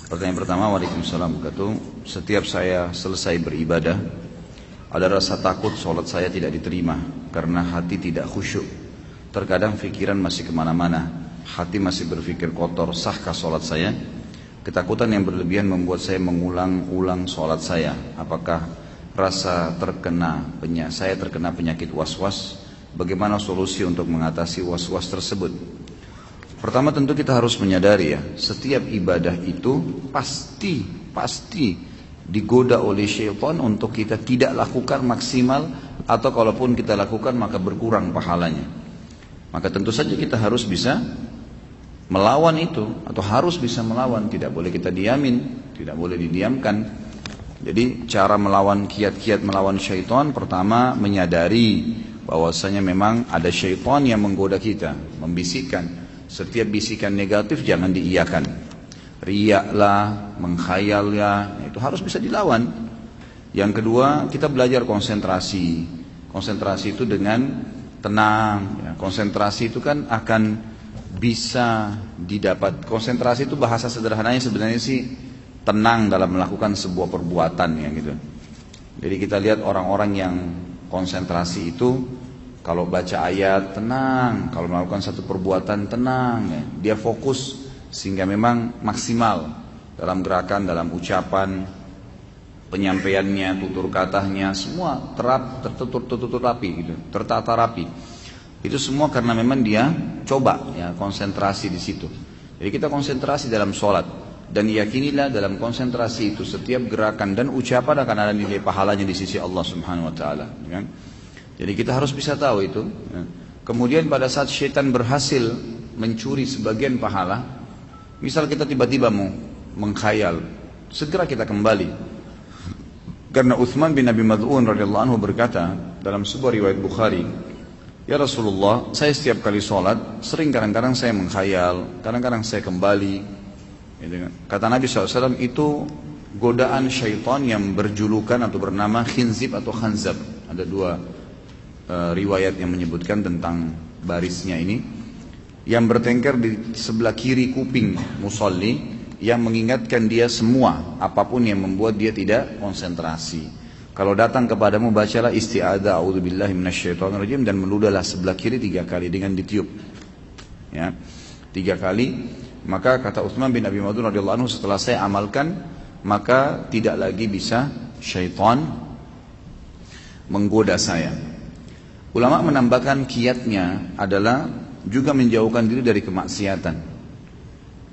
Pertanyaan pertama, Waalaikumsalam warahmatullahi wabarakatuh. Setiap saya selesai beribadah, ada rasa takut sholat saya tidak diterima karena hati tidak khusyuk. Terkadang pikiran masih kemana-mana, hati masih berpikir kotor, sahkah sholat saya? Ketakutan yang berlebihan membuat saya mengulang-ulang sholat saya. Apakah saya terkena penyakit was-was? Bagaimana solusi untuk mengatasi was-was tersebut? Pertama tentu kita harus menyadari ya, setiap ibadah itu pasti digoda oleh syaitan untuk kita tidak lakukan maksimal, atau kalaupun kita lakukan maka berkurang pahalanya. Maka tentu saja kita harus bisa melawan itu, atau harus bisa melawan, tidak boleh kita diamin, tidak boleh didiamkan. Jadi cara melawan kiat-kiat melawan syaitan, pertama menyadari bahwasanya memang ada syaitan yang menggoda kita, membisikkan. Setiap bisikan negatif jangan diiyakan. Riaklah, menghayalnya, itu harus bisa dilawan. Yang kedua, kita belajar konsentrasi. Konsentrasi itu dengan tenang ya. Konsentrasi itu kan akan bisa didapat. Konsentrasi itu bahasa sederhananya sebenarnya sih tenang dalam melakukan sebuah perbuatan ya gitu. Jadi kita lihat orang-orang yang konsentrasi itu, kalau baca ayat tenang, kalau melakukan satu perbuatan tenang ya. Dia fokus sehingga memang maksimal dalam gerakan, dalam ucapan, penyampaiannya, tutur katanya, semua tertutur rapi gitu, tertata rapi. Itu semua karena memang dia coba ya konsentrasi di situ. Jadi kita konsentrasi dalam sholat, dan yakinilah dalam konsentrasi itu setiap gerakan dan ucapan akan ada nilai pahalanya di sisi Allah Subhanahu Wa Taala. Kan? Jadi kita harus bisa tahu itu. Ya. Kemudian pada saat syaitan berhasil mencuri sebagian pahala, misal kita tiba-tiba mau mengkhayal, segera kita kembali. Karena Utsman bin Abi Mad'un radhiyallahu anhu berkata dalam sebuah riwayat Bukhari, "Ya Rasulullah, saya setiap kali sholat, sering kadang-kadang saya mengkhayal, kadang-kadang saya kembali." Kata Nabi SAW, itu godaan syaitan yang berjulukan atau bernama khinzib atau khanzab. Ada dua riwayat yang menyebutkan tentang barisnya ini, yang bertengkar di sebelah kiri kuping musalli, yang mengingatkan dia semua apapun yang membuat dia tidak konsentrasi. Kalau datang kepadamu, bacalah isti'adzah a'udzubillahi minasyaitonirrajim, dan meludahlah sebelah kiri 3 kali dengan ditiup ya, 3 kali. Maka kata Utsman bin Abi Mad'un radhiyallahu anhu, setelah saya amalkan, maka tidak lagi bisa syaitan menggoda saya. Ulama menambahkan kiatnya adalah juga menjauhkan diri dari kemaksiatan.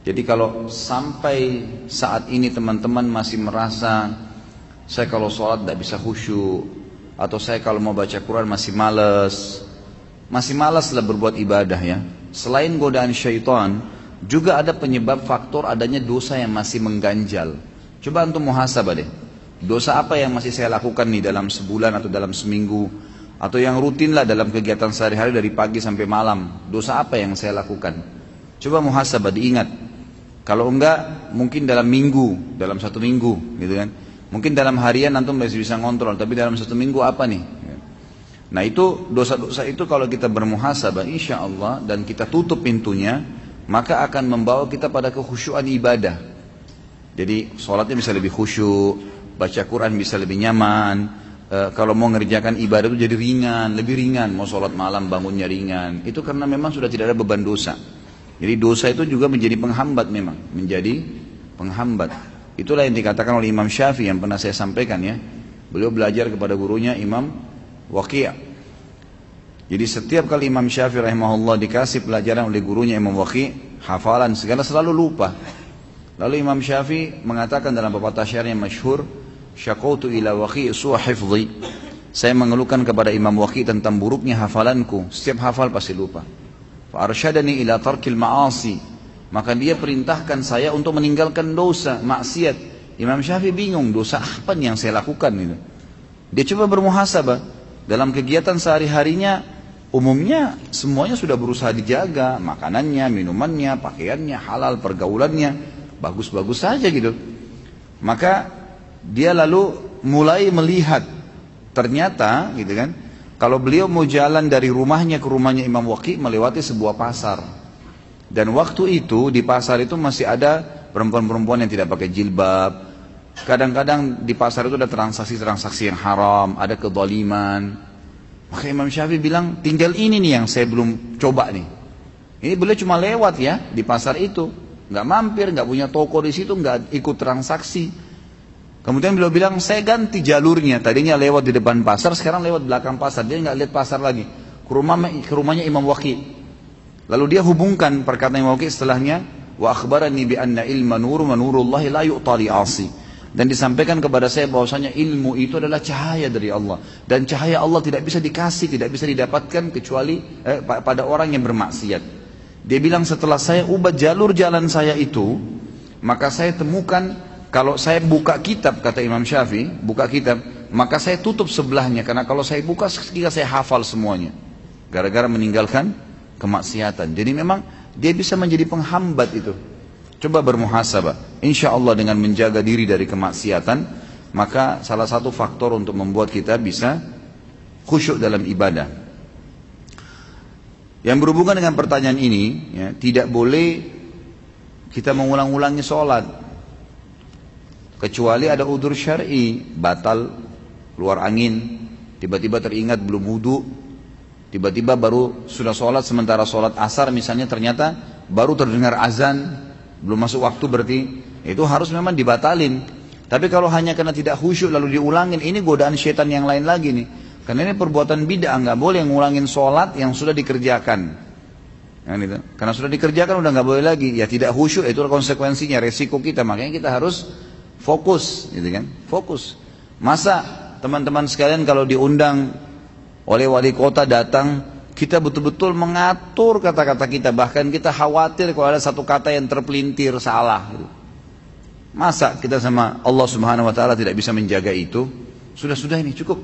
Jadi kalau sampai saat ini teman-teman masih merasa saya kalau sholat tidak bisa khusyuk, atau saya kalau mau baca Quran masih malas lah berbuat ibadah ya. Selain godaan syaitan, juga ada penyebab faktor adanya dosa yang masih mengganjal. Coba antum muhasabah deh. Dosa apa yang masih saya lakukan nih dalam sebulan atau dalam seminggu, atau yang rutin lah dalam kegiatan sehari-hari dari pagi sampai malam. Dosa apa yang saya lakukan? Coba muhasabah, diingat. Kalau enggak, mungkin dalam minggu, dalam 1 minggu gitu kan. Mungkin dalam harian antum masih bisa ngontrol, tapi dalam 1 minggu apa nih? Nah itu dosa-dosa itu kalau kita bermuhasabah insya Allah dan kita tutup pintunya, maka akan membawa kita pada kekhusyuan ibadah. Jadi sholatnya bisa lebih khusyuk, baca Quran bisa lebih nyaman. Kalau mau ngerjakan ibadah itu jadi ringan, lebih ringan. Mau sholat malam bangunnya ringan. Itu karena memang sudah tidak ada beban dosa. Jadi dosa itu juga menjadi penghambat memang, menjadi penghambat. Itulah yang dikatakan oleh Imam Syafi'i yang pernah saya sampaikan ya. Beliau belajar kepada gurunya Imam Waqi'. Jadi setiap kali Imam Syafi'i rahimahullah dikasih pelajaran oleh gurunya Imam Waqi', hafalan segala selalu lupa. Lalu Imam Syafi'i mengatakan dalam pepatah syair yang masyhur, "Syaqautu ila Waqi' su'a hifdhi." Saya mengeluhkan kepada Imam Waqi' tentang buruknya hafalanku, setiap hafal pasti lupa. Fa arsyadani ila tarkil ma'asi. Maka dia perintahkan saya untuk meninggalkan dosa, maksiat. Imam Syafi'i bingung, dosa apa yang saya lakukan itu. Dia coba bermuhasabah dalam kegiatan sehari-harinya. Umumnya semuanya sudah berusaha dijaga, makanannya, minumannya, pakaiannya, halal, pergaulannya, bagus-bagus saja gitu. Maka dia lalu mulai melihat, ternyata gitu kan, kalau beliau mau jalan dari rumahnya ke rumahnya Imam Waqi' melewati sebuah pasar. Dan waktu itu di pasar itu masih ada perempuan-perempuan yang tidak pakai jilbab. Kadang-kadang di pasar itu ada transaksi-transaksi yang haram, ada kezaliman. Maka Imam Syafi'i bilang, tinggal ini nih yang saya belum coba nih. Ini beliau cuma lewat ya di pasar itu, nggak mampir, nggak punya toko di situ, nggak ikut transaksi. Kemudian beliau bilang, saya ganti jalurnya. Tadinya lewat di depan pasar, sekarang lewat belakang pasar. Dia nggak lihat pasar lagi. Ke rumahnya Imam Waqi'. Lalu dia hubungkan perkataan Imam Waqi' setelahnya, wa akhbarani bi anna ilma nur wa nurullahi la yu'ta li 'asi. Dan disampaikan kepada saya bahwasanya ilmu itu adalah cahaya dari Allah, dan cahaya Allah tidak bisa dikasih, tidak bisa didapatkan kecuali pada orang yang bermaksiat. Dia bilang, setelah saya ubah jalur jalan saya itu, maka saya temukan kalau saya buka kitab, kata Imam Syafi'i, buka kitab, maka saya tutup sebelahnya, karena kalau saya buka ketika saya hafal semuanya, gara-gara meninggalkan kemaksiatan. Jadi memang dia bisa menjadi penghambat itu. Coba bermuhasabah. Insya Allah dengan menjaga diri dari kemaksiatan, maka salah satu faktor untuk membuat kita bisa khusyuk dalam ibadah. Yang berhubungan dengan pertanyaan ini, ya, tidak boleh kita mengulang-ulangi sholat, kecuali ada udzur syar'i, batal, keluar angin, tiba-tiba teringat belum wudu, tiba-tiba baru sudah sholat, sementara sholat asar misalnya ternyata baru terdengar azan, belum masuk waktu, berarti itu harus memang dibatalin. Tapi kalau hanya karena tidak khusyuk lalu diulangin, ini godaan syaitan yang lain lagi nih. Karena ini perbuatan bid'ah, nggak boleh ngulangin sholat yang sudah dikerjakan. Kan itu. Karena sudah dikerjakan udah nggak boleh lagi. Ya tidak khusyuk, itu konsekuensinya, resiko kita. Makanya kita harus fokus, gitu kan? Fokus. Masa teman-teman sekalian kalau diundang oleh wali kota datang, kita betul-betul mengatur kata-kata kita, bahkan kita khawatir kalau ada satu kata yang terpelintir salah. Masa kita sama Allah Subhanahu Wa Taala tidak bisa menjaga itu? Sudah ini cukup.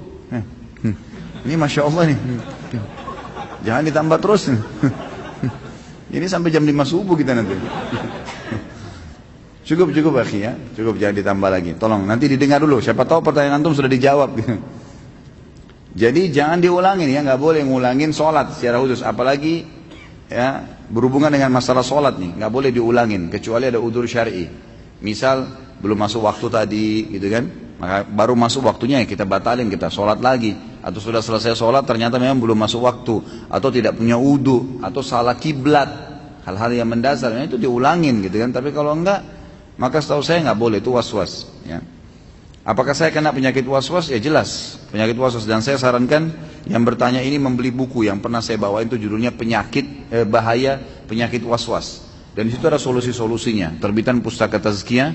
Ini masya Allah nih. Jangan ditambah terus. Ini sampai jam 5 subuh kita nanti. Cukup akhi ya, cukup, jangan ditambah lagi. Tolong nanti didengar dulu. Siapa tahu pertanyaan antum sudah dijawab. Jadi jangan diulangin ya, nggak boleh ngulangin sholat secara khusus, apalagi ya berhubungan dengan masalah sholat nih, nggak boleh diulangin kecuali ada udzur syar'i. Misal belum masuk waktu tadi, gitu kan, maka baru masuk waktunya ya kita batalin, kita sholat lagi. Atau sudah selesai sholat ternyata memang belum masuk waktu, atau tidak punya wudu, atau salah kiblat, hal-hal yang mendasar, itu diulangin gitu kan. Tapi kalau enggak, maka setahu saya nggak boleh, itu was-was. Ya. Apakah saya kena penyakit was-was? Ya jelas, penyakit was-was. Dan saya sarankan yang bertanya ini membeli buku yang pernah saya bawain, itu judulnya Bahaya Penyakit Was-was. Dan di situ ada solusi-solusinya. Terbitan Pustaka Tazkiyah,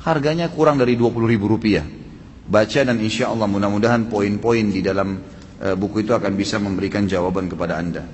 harganya kurang dari Rp20.000. Baca dan insya Allah mudah-mudahan poin-poin di dalam buku itu akan bisa memberikan jawaban kepada Anda.